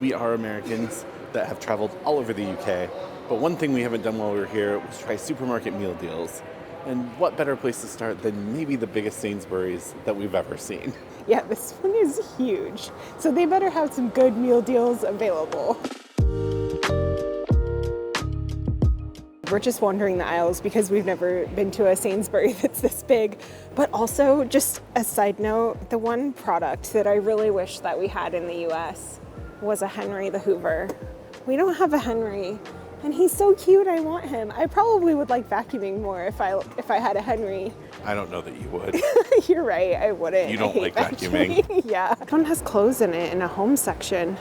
We are Americans that have traveled all over the UK, but one thing we haven't done while we were here was try supermarket meal deals. And what better place to start than maybe the biggest Sainsbury's that we've ever seen? Yeah, this one is huge. So they better have some good meal deals available. We're just wandering the aisles because we've never been to a Sainsbury that's this big. But also, just a side note, the one product that I really wish that we had in the US was a Henry the Hoover. We don't have a Henry, and he's so cute, I want him. I probably would like vacuuming more if I had a Henry. I don't know that you would. You're right, I wouldn't. You don't like vacuuming. Yeah. This one has clothes in it in a home section.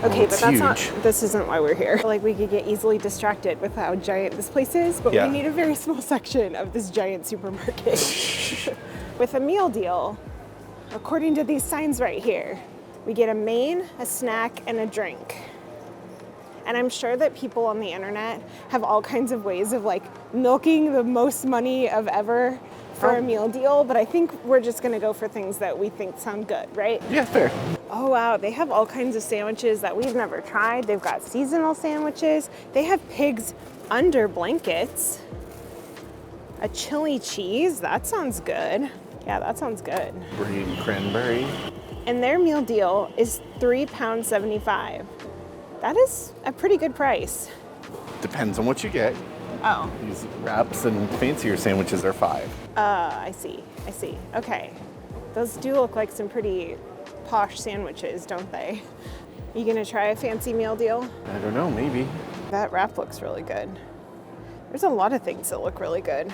Okay, but that's huge. this isn't why we're here. Like, we could get easily distracted with how giant this place is, but Yeah. we need a very small section of this giant supermarket. With a meal deal, according to these signs right here, we get a main, a snack, and a drink. And I'm sure that people on the internet have all kinds of ways of like milking the most money of ever for a meal deal, but I think we're just gonna go for things that we think sound good, right? Yeah, fair. Oh wow, they have all kinds of sandwiches that we've never tried. They've got seasonal sandwiches. They have pigs under blankets. A chili cheese, that sounds good. Yeah, that sounds good. Brie and cranberry. And their meal deal is £3.75. That is a pretty good price. Depends on what you get. Oh. These wraps and fancier sandwiches are $5. I see. Okay. Those do look like some pretty posh sandwiches, don't they? You gonna try a fancy meal deal? I don't know, maybe. That wrap looks really good. There's a lot of things that look really good.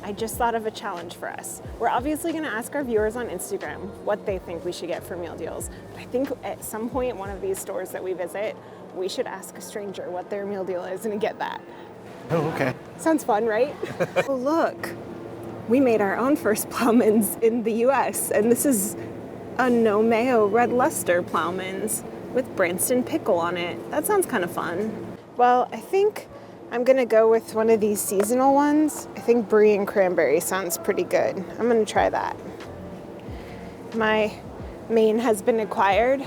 I just thought of a challenge for us. We're obviously gonna ask our viewers on Instagram what they think we should get for meal deals. But I think at some point in one of these stores that we visit, we should ask a stranger what their meal deal is and get that. Oh, okay. Sounds fun, right? Oh, look. We made our own first Ploughman's in the US, and this is a no mayo red Leicester Ploughman's with Branston pickle on it. That sounds kind of fun. Well, I think I'm gonna go with one of these seasonal ones. I think brie and cranberry sounds pretty good. I'm gonna try that. My main has been acquired.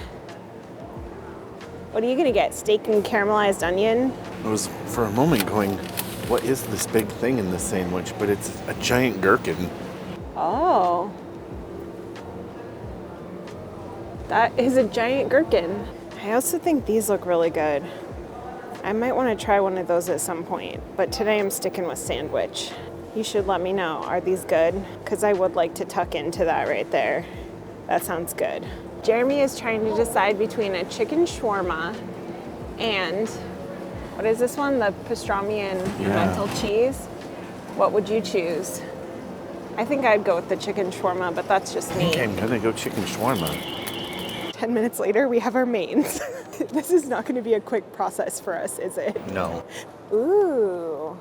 What are you gonna get? Steak and caramelized onion? I was for a moment going, what is this big thing in this sandwich? But it's a giant gherkin. Oh. That is a giant gherkin. I also think these look really good. I might want to try one of those at some point, but today I'm sticking with sandwich. You should let me know, are these good? Because I would like to tuck into that right there. That sounds good. Jeremy is trying to decide between a chicken shawarma and, what is this one? The pastrami and lentil cheese. What would you choose? I think I'd go with the chicken shawarma, but that's just me. Okay, I'm gonna go chicken shawarma. 10 minutes later, we have our mains. This is not gonna be a quick process for us, is it? No. Ooh.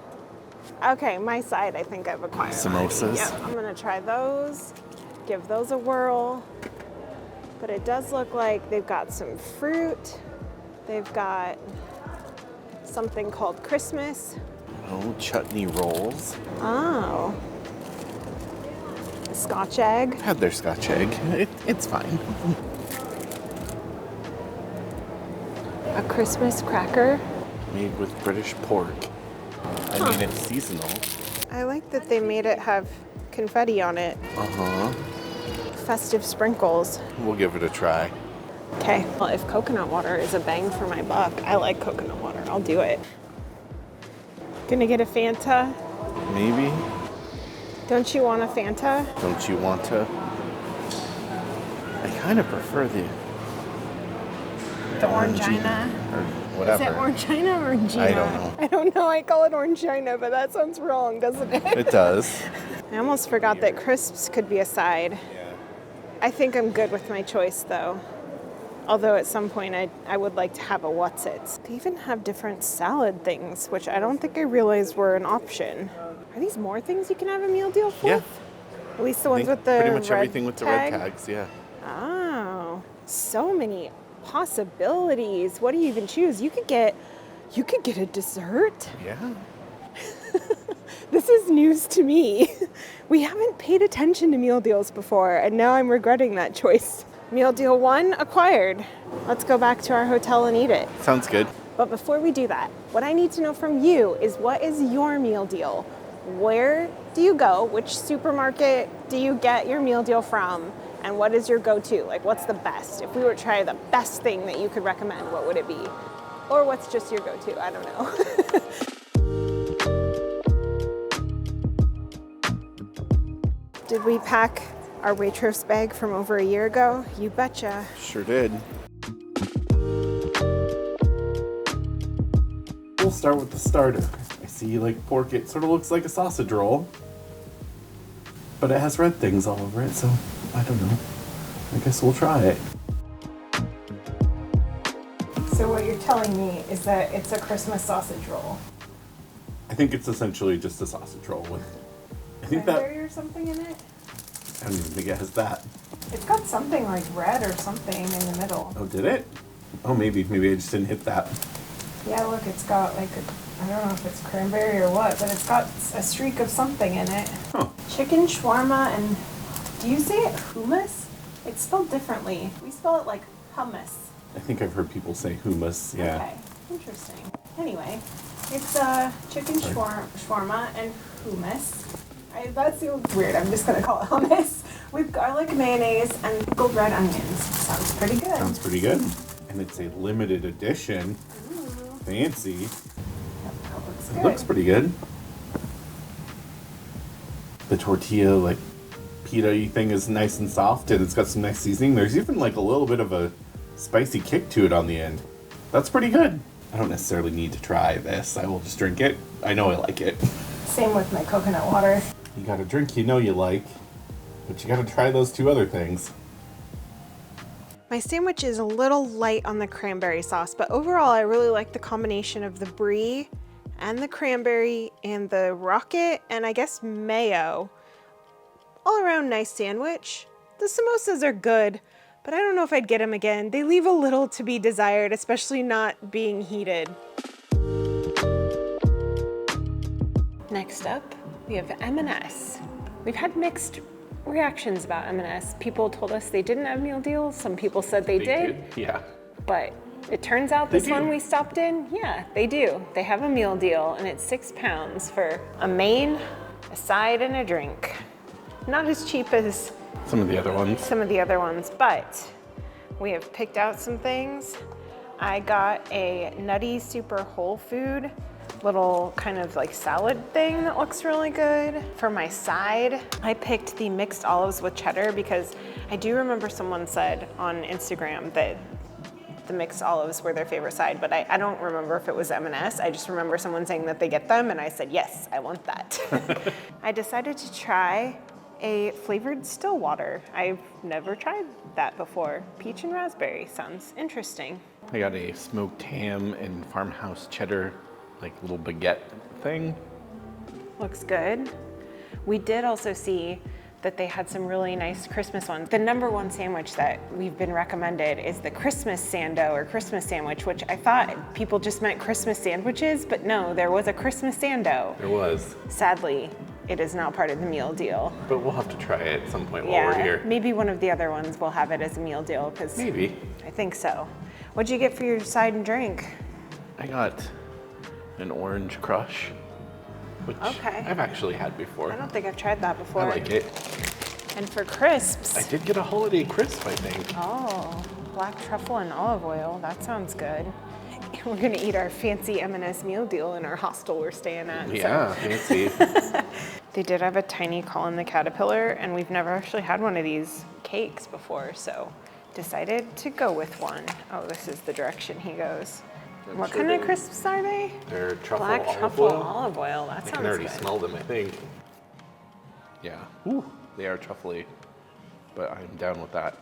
Okay, my side I think I've acquired. Samosas? Yep, I'm gonna try those, give those a whirl. But it does look like they've got some fruit. They've got something called Christmas. Oh, chutney rolls. Oh. Scotch egg. I've had their Scotch egg. It's fine. A Christmas cracker. Made with British pork. I mean, it's seasonal. I like that they made it have confetti on it. Uh-huh. Festive sprinkles. We'll give it a try. Okay, well, if coconut water is a bang for my buck, I like coconut water. I'll do it. Gonna get a Fanta? Maybe. Don't you want a Fanta? Don't you want to? I kind of prefer the Orangina. or whatever. Is it Orangina or Orangina? I don't know. I don't know. I call it Orangina, but that sounds wrong, doesn't it? It does. I almost forgot that crisps could be a side. Yeah. I think I'm good with my choice, though. Although at some point I would like to have a What's-Its. They even have different salad things, which I don't think I realized were an option. Are these more things you can have a meal deal for? Yeah. At least the ones with the pretty much red everything with the red tags, yeah. Oh, so many possibilities. What do you even choose? You could get a dessert. Yeah. This is news to me. We haven't paid attention to meal deals before, and now I'm regretting that choice. Meal deal 1 acquired. Let's go back to our hotel and eat it. Sounds good. But before we do that, what I need to know from you is, what is your meal deal? Where do you go? Which supermarket do you get your meal deal from? And what is your go-to? Like, what's the best? If we were to try the best thing that you could recommend, what would it be? Or what's just your go-to? I don't know. Did we pack our Waitrose bag from over a year ago? You betcha. Sure did. We'll start with the starter. I see you like pork. It sort of looks like a sausage roll, but it has red things all over it, so I don't know. I guess we'll try it. So what you're telling me is that it's a Christmas sausage roll. I think it's essentially just a sausage roll with, I think that, Cranberry or something in it? I don't even think it has that. It's got something like red or something in the middle. Oh, did it? Oh, maybe I just didn't hit that. Yeah, look, it's got like I don't know if it's cranberry or what, but it's got a streak of something in it. Huh. Chicken shawarma and, do you say it hummus? It's spelled differently. We spell it like hummus. I think I've heard people say hummus, yeah. Okay, interesting. Anyway, it's chicken shawarma and hummus. That seems weird. I'm just gonna call it hummus with garlic, mayonnaise, and pickled red onions. Sounds pretty good. Sounds pretty good. And it's a limited edition. Ooh. Fancy. Yep, that looks good. It looks pretty good. The tortilla, like, pita-y thing is nice and soft, and it's got some nice seasoning. There's even like a little bit of a spicy kick to it on the end. That's pretty good. I don't necessarily need to try this. I will just drink it. I know I like it. Same with my coconut water. You got a drink you know you like, but you got to try those 2 other things. My sandwich is a little light on the cranberry sauce, but overall I really like the combination of the brie and the cranberry and the rocket and I guess mayo. All around nice sandwich. The samosas are good, but I don't know if I'd get them again. They leave a little to be desired, especially not being heated. Next up, we have M&S. We've had mixed reactions about M&S. People told us they didn't have meal deals. Some people said they did. Yeah. But it turns out this one we stopped in, yeah, they do. They have a meal deal and it's £6 for a main, a side, and a drink. Not as cheap as Some of the other ones. But we have picked out some things. I got a Nutty Super Whole Food little kind of like salad thing that looks really good. For my side, I picked the mixed olives with cheddar because I do remember someone said on Instagram that the mixed olives were their favorite side, but I don't remember if it was M&S. I just remember someone saying that they get them and I said, yes, I want that. I decided to try a flavored still water. I've never tried that before. Peach and raspberry sounds interesting. I got a smoked ham and farmhouse cheddar, like little baguette thing. Looks good. We did also see that they had some really nice Christmas ones. The number one sandwich that we've been recommended is the Christmas sando or Christmas sandwich, which I thought people just meant Christmas sandwiches, but no, there was a Christmas sando. There was. Sadly, it is not part of the meal deal. But we'll have to try it at some point while we're here. Maybe one of the other ones will have it as a meal deal, because Maybe. I think so. What'd you get for your side and drink? I got an orange crush, which Okay. I've actually had before. I don't think I've tried that before. I like it. And for crisps. I did get a holiday crisp, I think. Oh, black truffle and olive oil. That sounds good. We're gonna eat our fancy M&S meal deal in our hostel we're staying at. Yeah, fancy. They did have a tiny Colin the Caterpillar, and we've never actually had one of these cakes before, so decided to go with one. Oh, this is the direction he goes. What kind of crisps are they? They're truffle Black olive truffle oil. olive oil. That I sounds can already good. smell them, I think. Yeah. Ooh, they are truffly, but I'm down with that.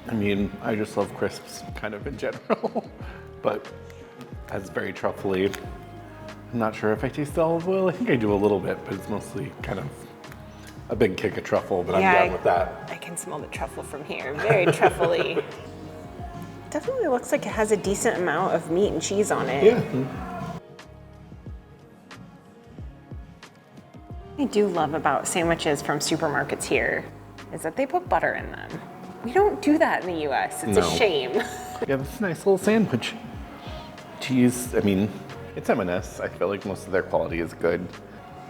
I mean, I just love crisps kind of in general, but that's very truffly. I'm not sure if I taste the olive oil. I think I do a little bit, but it's mostly kind of a big kick of truffle, but I'm down with that. I can smell the truffle from here. Very truffly. Definitely looks like it has a decent amount of meat and cheese on it. Yeah. I do love about sandwiches from supermarkets here is that they put butter in them. We don't do that in the US. It's No. a shame. Yeah, this is a nice little sandwich. Cheese, I mean, it's M&S. I feel like most of their quality is good.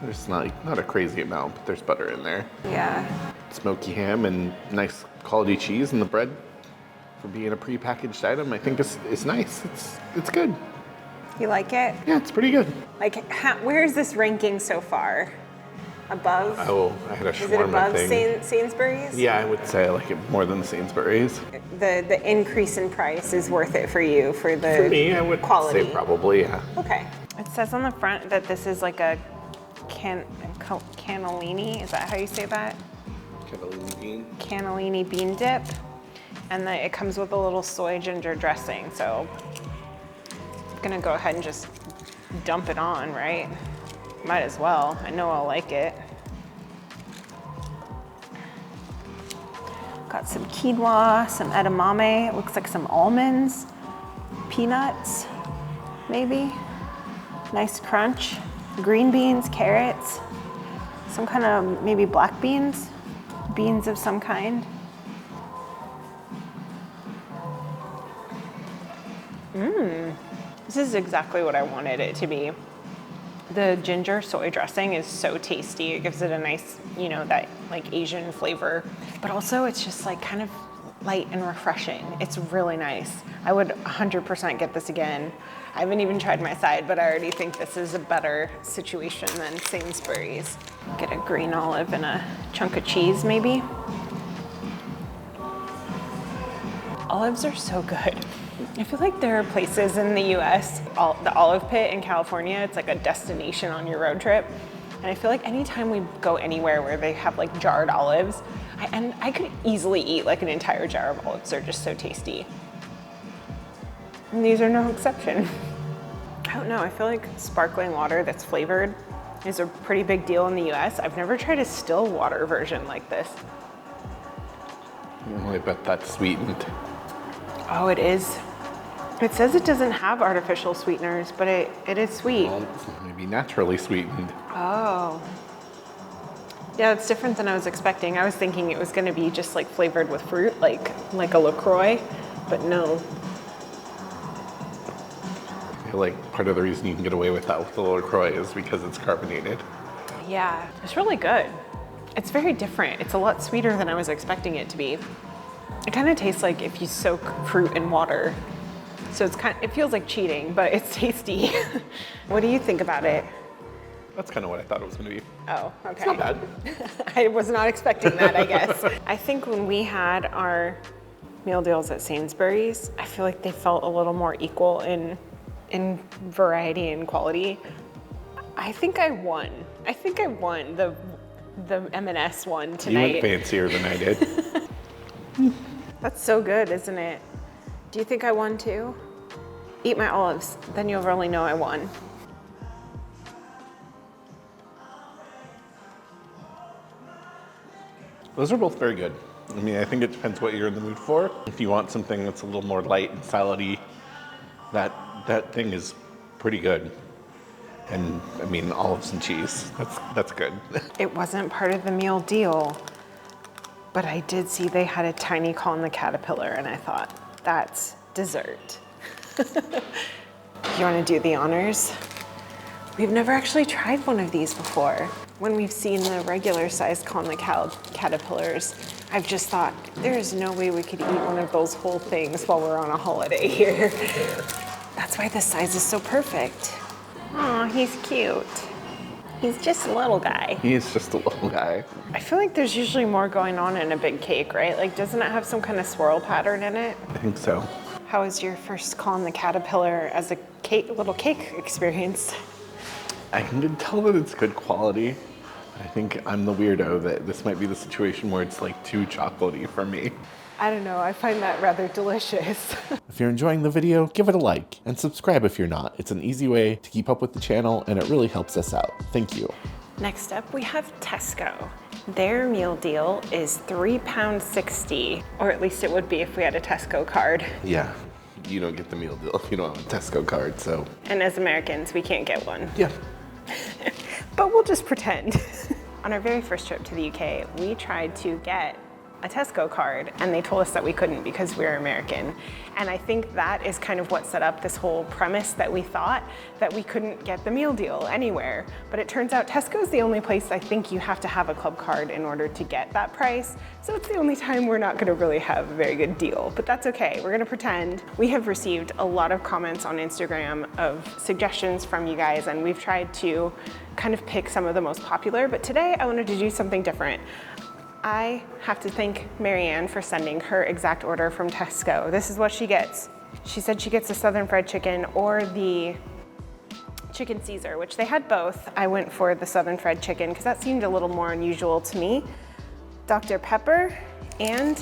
There's not a crazy amount, but there's butter in there. Yeah. Smoky ham and nice quality cheese, and the bread, for being a pre-packaged item, I think is nice. It's good. You like it? Yeah, it's pretty good. Like, where is this ranking so far? Above? Oh, I had a Is it shawarma above thing. Sainsbury's? Yeah, I would say I like it more than Sainsbury's. The increase in price is worth it for you for the For me, I would quality. say probably, yeah. Okay. It says on the front that this is like a cannellini. Is that how you say that? Cannellini bean. Cannellini bean dip. And then it comes with a little soy ginger dressing. So I'm gonna go ahead and just dump it on, right? Might as well. I know I'll like it. Got some quinoa, some edamame. It looks like some almonds, peanuts, maybe. Nice crunch. Green beans, carrots, some kind of maybe black beans, beans of some kind. This is exactly what I wanted it to be. The ginger soy dressing is so tasty. It gives it a nice, that like Asian flavor, but also it's just like kind of light and refreshing. It's really nice. I would 100% get this again. I haven't even tried my side, but I already think this is a better situation than Sainsbury's. Get a green olive and a chunk of cheese, maybe. Olives are so good. I feel like there are places in the US, the olive pit in California, it's like a destination on your road trip. And I feel like anytime we go anywhere where they have like jarred olives, I could easily eat like an entire jar of olives. They're just so tasty. And these are no exception. I don't know, I feel like sparkling water that's flavored is a pretty big deal in the US. I've never tried a still water version like this. I bet that's sweetened. Oh, it is. It says it doesn't have artificial sweeteners, but it is sweet. Well, maybe naturally sweetened. Oh. Yeah, it's different than I was expecting. I was thinking it was gonna be just like flavored with fruit, like a LaCroix, but no. I feel like part of the reason you can get away with that with the LaCroix is because it's carbonated. Yeah, it's really good. It's very different. It's a lot sweeter than I was expecting it to be. It kind of tastes like if you soak fruit in water. So it feels like cheating, but it's tasty. What do you think about it? That's kind of what I thought it was going to be. Oh, okay. It's not bad. I was not expecting that, I guess. I think when we had our meal deals at Sainsbury's, I feel like they felt a little more equal in variety and quality. I think I won. The M&S one tonight. You went fancier than I did. That's so good, isn't it? Do you think I won too? Eat my olives, then you'll really know I won. Those are both very good. I mean, I think it depends what you're in the mood for. If you want something that's a little more light and salady, that thing is pretty good. And I mean, olives and cheese, that's good. It wasn't part of the meal deal, but I did see they had a tiny call the caterpillar, and I thought, that's dessert. You want to do the honors? We've never actually tried one of these before. When we've seen the regular sized corn the caterpillars, I've just thought, there's no way we could eat one of those whole things while we're on a holiday here. That's why the size is so perfect. Aw, he's cute. He's just a little guy. He is just a little guy. I feel like there's usually more going on in a big cake, right? Like, doesn't it have some kind of swirl pattern in it? I think so. How was your first calling the caterpillar as a little cake experience? I can tell that it's good quality. I think I'm the weirdo that this might be the situation where it's like too chocolatey for me. I don't know, I find that rather delicious. If you're enjoying the video, give it a like and subscribe if you're not. It's an easy way to keep up with the channel and it really helps us out. Thank you. Next up, we have Tesco. Their meal deal is £3.60, or at least it would be if we had a Tesco card. Yeah, you don't get the meal deal if you don't have a Tesco card, so. And as Americans, we can't get one. Yeah. But we'll just pretend. On our very first trip to the UK, we tried to get a Tesco card, and they told us that we couldn't because we're American. And I think that is kind of what set up this whole premise that we thought that we couldn't get the meal deal anywhere. But it turns out Tesco is the only place I think you have to have a club card in order to get that price. So it's the only time we're not gonna really have a very good deal, but that's okay. We're gonna pretend. We have received a lot of comments on Instagram of suggestions from you guys, and we've tried to kind of pick some of the most popular, but today I wanted to do something different. I have to thank Marianne for sending her exact order from Tesco. This is what she gets. She said she gets the Southern Fried Chicken or the Chicken Caesar, which they had both. I went for the Southern Fried Chicken because that seemed a little more unusual to me. Dr. Pepper and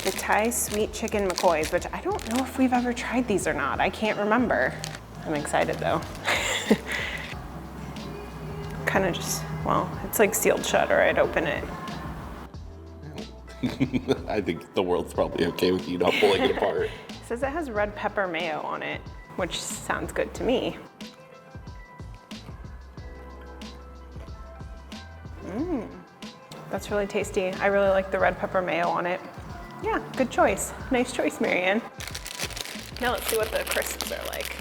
the Thai Sweet Chicken McCoys, which I don't know if we've ever tried these or not. I can't remember. I'm excited though. Kind of just, well, it's like sealed shut or I'd open it. I think the world's probably okay with you not pulling it apart. It says it has red pepper mayo on it, which sounds good to me. That's really tasty. I really like the red pepper mayo on it. Yeah, good choice. Nice choice, Marianne. Now let's see what the crisps are like.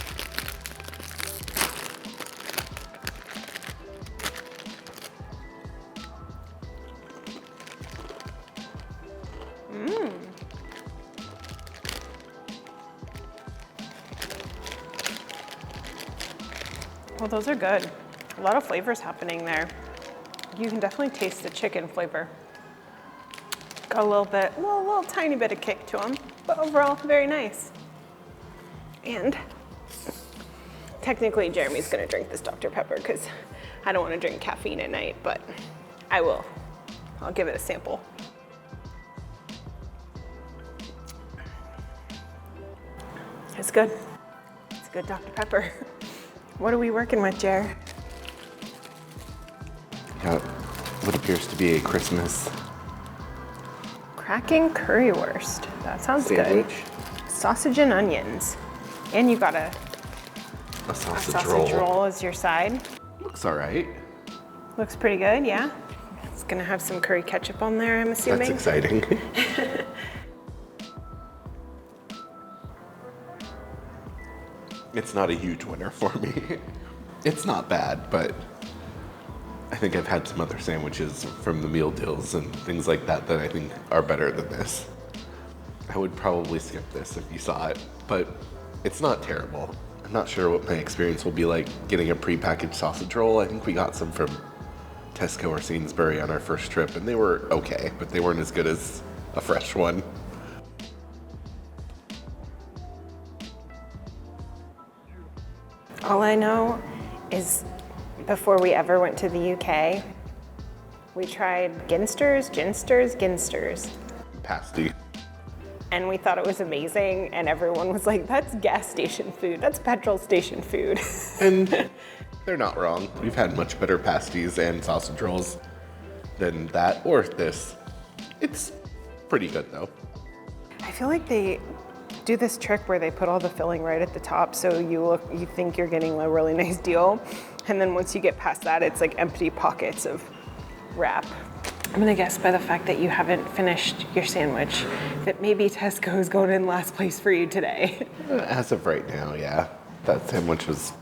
Well, those are good. A lot of flavors happening there. You can definitely taste the chicken flavor. Got a little tiny bit of kick to them, but overall, very nice. And technically, Jeremy's gonna drink this Dr. Pepper because I don't want to drink caffeine at night, but I will. I'll give it a sample. It's good. It's good Dr. Pepper. What are we working with, Jer? Got what appears to be a Christmas Cracking currywurst. That sounds sandwich. good. Sausage and onions. And you got a sausage roll as your side. Looks all right. Looks pretty good, yeah. It's gonna have some curry ketchup on there, I'm assuming. That's exciting. It's not a huge winner for me. It's not bad, but I think I've had some other sandwiches from the meal deals and things like that that I think are better than this. I would probably skip this if you saw it, but it's not terrible. I'm not sure what my experience will be like getting a prepackaged sausage roll. I think we got some from Tesco or Sainsbury on our first trip, and they were okay, but they weren't as good as a fresh one. All I know is before we ever went to the UK, we tried Ginsters. Pasty. And we thought it was amazing, and everyone was like, that's gas station food, that's petrol station food. And they're not wrong. We've had much better pasties and sausage rolls than that or this. It's pretty good though. I feel like they do this trick where they put all the filling right at the top, so you think you're getting a really nice deal, and then once you get past that, it's like empty pockets of wrap. I'm gonna guess by the fact that you haven't finished your sandwich that maybe Tesco is going in last place for you today. As of right now, yeah. That sandwich was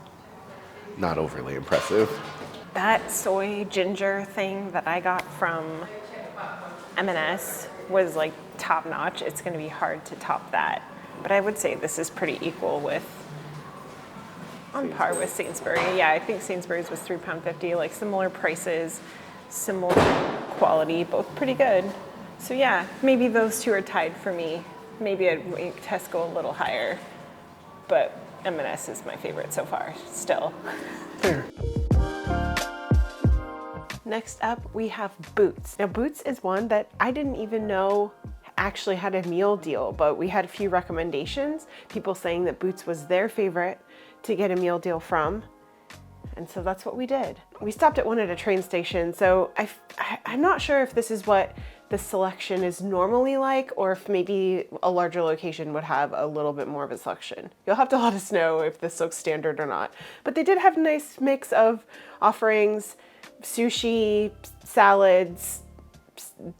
not overly impressive. That soy ginger thing that I got from M&S was like top notch. It's gonna be hard to top that. But I would say this is pretty equal with, on par with Sainsbury. Yeah, I think Sainsbury's was £3.50, like similar prices, similar quality, both pretty good. So yeah, maybe those two are tied for me. Maybe I'd rank Tesco a little higher, but M&S is my favorite so far, still. Fair. Next up, we have Boots. Now, Boots is one that I didn't even know actually had a meal deal, but we had a few recommendations, people saying that Boots was their favorite to get a meal deal from. And so that's what we did. We stopped at one at a train station, so I'm not sure if this is what the selection is normally like, or if maybe a larger location would have a little bit more of a selection. You'll have to let us know if this looks standard or not. But they did have a nice mix of offerings, sushi, salads,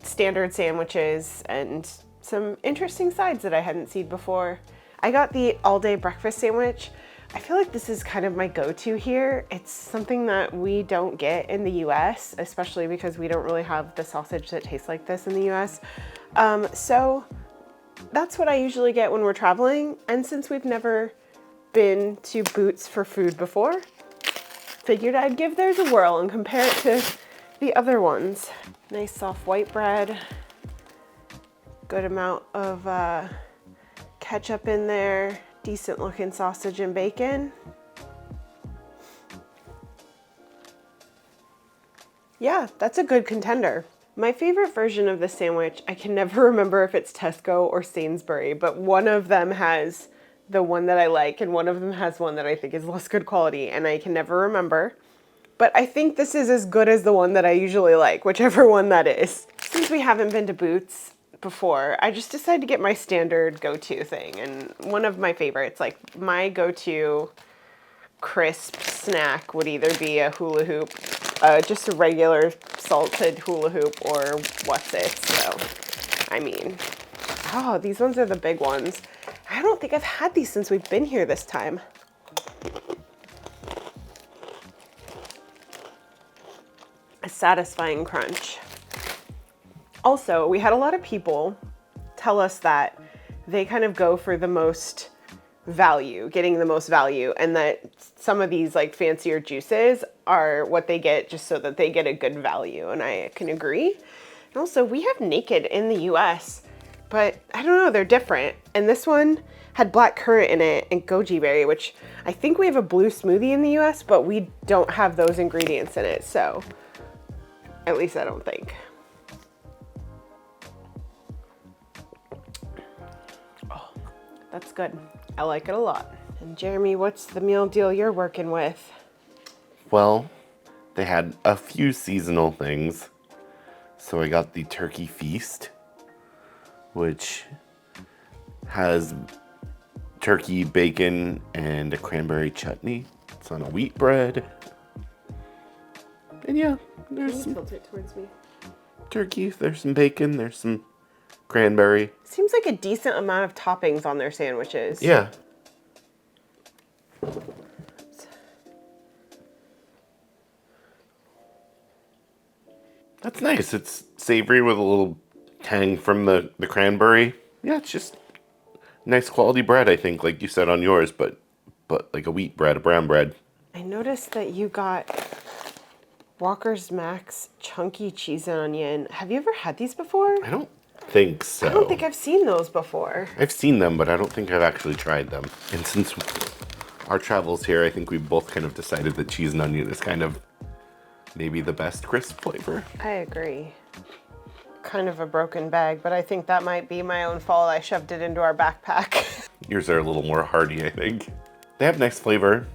standard sandwiches and some interesting sides that I hadn't seen before. I got the all-day breakfast sandwich. I feel like this is kind of my go-to here. It's something that we don't get in the US, especially because we don't really have the sausage that tastes like this in the US. So that's what I usually get when we're traveling. And since we've never been to Boots for food before, figured I'd give theirs a whirl and compare it to the other ones. Nice soft white bread. Good amount of ketchup in there. Decent looking sausage and bacon. Yeah, that's a good contender. My favorite version of the sandwich, I can never remember if it's Tesco or Sainsbury, but one of them has the one that I like and one of them has one that I think is less good quality and I can never remember. But I think this is as good as the one that I usually like, whichever one that is. Since we haven't been to Boots before, I just decided to get my standard go-to thing. And one of my favorites, like my go-to crisp snack would either be a hula hoop, just a regular salted hula hoop, or what's it. So, I mean, oh, these ones are the big ones. I don't think I've had these since we've been here this time. A satisfying crunch. Also, we had a lot of people tell us that they kind of go for the most value, getting the most value, and that some of these like fancier juices are what they get just so that they get a good value, and I can agree. And also, we have Naked in the US, but I don't know, they're different. And this one had black currant in it and goji berry, which I think we have a blue smoothie in the US, but we don't have those ingredients in it, so at least I don't think. Oh, that's good. I like it a lot. And Jeremy, what's the meal deal you're working with? Well, they had a few seasonal things. So I got the turkey feast, which has turkey, bacon, and a cranberry chutney. It's on a wheat bread. And yeah, there's some Tilt it towards me. turkey, there's some bacon, there's some cranberry. Seems like a decent amount of toppings on their sandwiches. Yeah. That's nice. It's savory with a little tang from the cranberry. Yeah, it's just nice quality bread, I think, like you said on yours, but like a wheat bread, a brown bread. I noticed that you got Walker's Max chunky cheese and onion. Have you ever had these before? I don't think so. I don't think I've seen those before. I've seen them, but I don't think I've actually tried them. And since our travels here, I think we both kind of decided that cheese and onion is kind of maybe the best crisp flavor. I agree. Kind of a broken bag, but I think that might be my own fault. I shoved it into our backpack. Yours are a little more hearty, I think. They have nice flavor.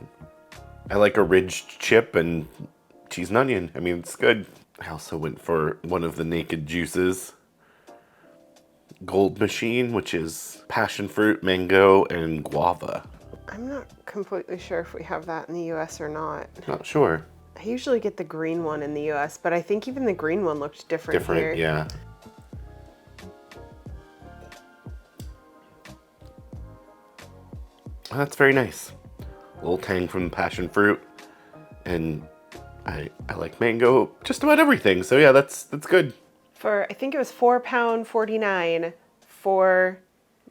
I like a ridged chip and cheese and onion. I mean, it's good. I also went for one of the Naked juices. Gold Machine, which is passion fruit, mango, and guava. I'm not completely sure if we have that in the US or not. Not sure. I usually get the green one in the US, but I think even the green one looked different here. Yeah. That's very nice. A little tang from the passion fruit, and I like mango, just about everything. So yeah, that's good. For, I think it was £4.49 for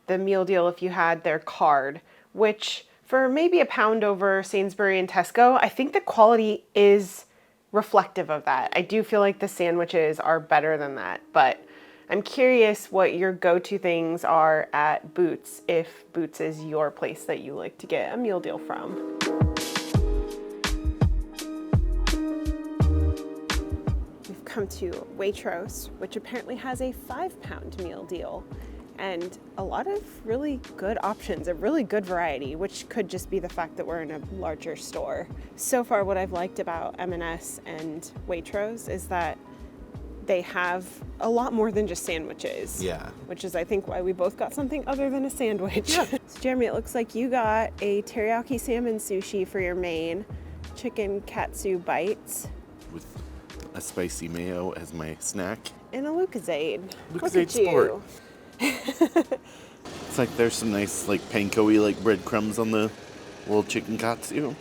the meal deal if you had their card, which for maybe a pound over Sainsbury and Tesco, I think the quality is reflective of that. I do feel like the sandwiches are better than that, but I'm curious what your go-to things are at Boots, if Boots is your place that you like to get a meal deal from. We've come to Waitrose, which apparently has a £5 meal deal, and a lot of really good options, a really good variety, which could just be the fact that we're in a larger store. So far, what I've liked about M&S and Waitrose is that they have a lot more than just sandwiches. Yeah. Which is, I think, why we both got something other than a sandwich. Yeah. So, Jeremy, it looks like you got a teriyaki salmon sushi for your main, chicken katsu bites. With a spicy mayo as my snack. in a Lucozade. Look Lucozade at you. Sport. It's like there's some nice like panko-y like breadcrumbs on the little chicken katsu.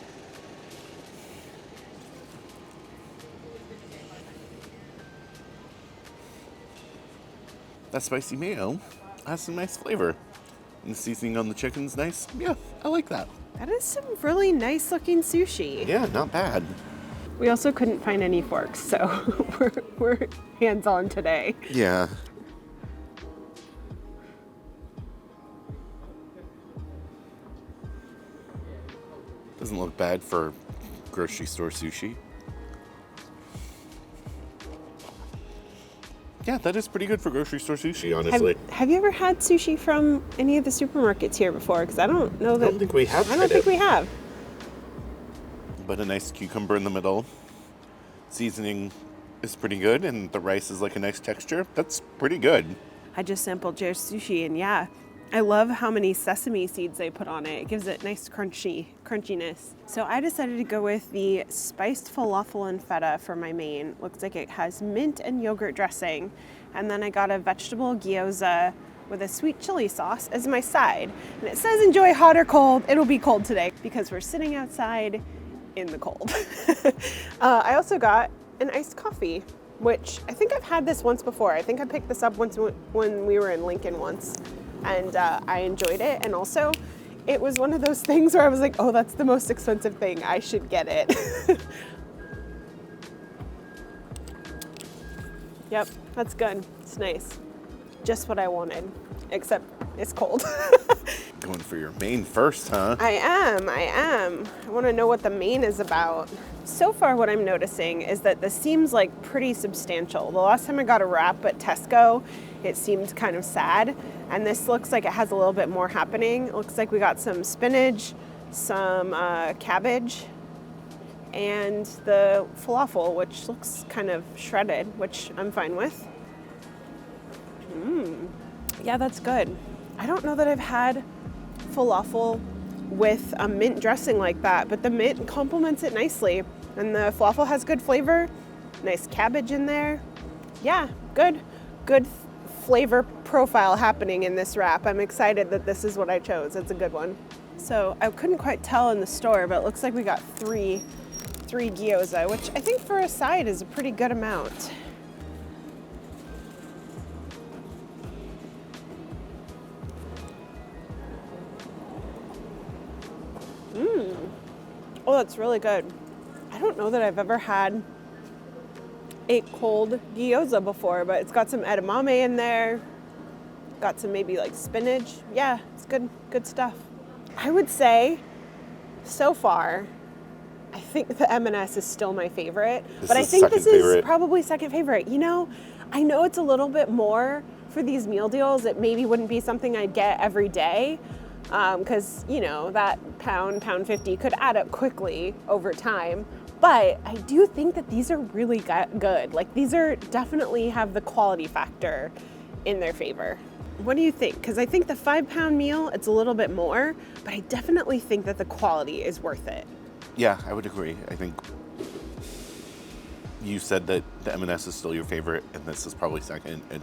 That spicy mayo has some nice flavor. And the seasoning on the chicken's nice. Yeah, I like that. That is some really nice looking sushi. Yeah, not bad. We also couldn't find any forks, so we're hands-on today. Yeah. Doesn't look bad for grocery store sushi. Yeah, that is pretty good for grocery store sushi, honestly. Have you ever had sushi from any of the supermarkets here before? Because I don't know that. I don't think we have. I don't think we have. But a nice cucumber in the middle. Seasoning is pretty good, and the rice is like a nice texture. That's pretty good. I just sampled Jer's sushi, and yeah, I love how many sesame seeds they put on it. It gives it nice crunchiness. So I decided to go with the spiced falafel and feta for my main. Looks like it has mint and yogurt dressing. And then I got a vegetable gyoza with a sweet chili sauce as my side. And it says enjoy hot or cold. It'll be cold today because we're sitting outside in the cold. I also got an iced coffee, which I think I've had this once before. I think I picked this up once when we were in Lincoln once. And I enjoyed it. And also, it was one of those things where I was like, oh, that's the most expensive thing. I should get it. Yep, that's good. It's nice. Just what I wanted, except it's cold. Going for your main first, huh? I am. I want to know what the main is about. So far what I'm noticing is that this seems like pretty substantial. The last time I got a wrap at Tesco, it seemed kind of sad. And this looks like it has a little bit more happening. It looks like we got some spinach, some cabbage, and the falafel, which looks kind of shredded, which I'm fine with. Yeah, that's good. I don't know that I've had falafel with a mint dressing like that, but the mint complements it nicely. And the falafel has good flavor, nice cabbage in there. Yeah, good flavor profile happening in this wrap. I'm excited that this is what I chose. It's a good one. So I couldn't quite tell in the store, but it looks like we got three gyoza, which I think for a side is a pretty good amount. Oh, that's really good. I don't know that I've ever had a cold gyoza before, but it's got some edamame in there. Got some maybe like spinach. Yeah, it's good stuff. I would say so far, I think the M&S is still my favorite, but I think this is probably second favorite. You know, I know it's a little bit more for these meal deals. It maybe wouldn't be something I'd get every day, because, you know, that pound 50 could add up quickly over time. But I do think that these are really good. Like, these are definitely have the quality factor in their favor. What do you think? Because I think the 5-pound meal, it's a little bit more, but I definitely think that the quality is worth it. Yeah, I would agree. I think you said that the M&S is still your favorite, and this is probably second, and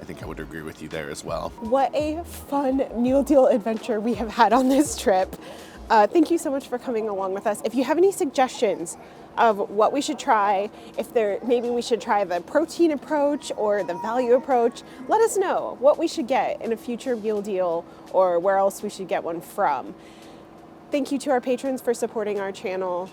I think I would agree with you there as well. What a fun meal deal adventure we have had on this trip. Thank you so much for coming along with us. If you have any suggestions of what we should try, maybe we should try the protein approach or the value approach, let us know what we should get in a future meal deal or where else we should get one from. Thank you to our patrons for supporting our channel.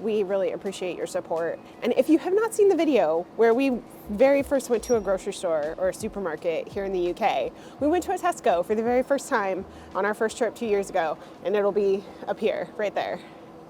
We really appreciate your support. And if you have not seen the video where we very first went to a grocery store or a supermarket here in the UK, we went to a Tesco for the very first time on our first trip 2 years ago, and it'll be up here, right there.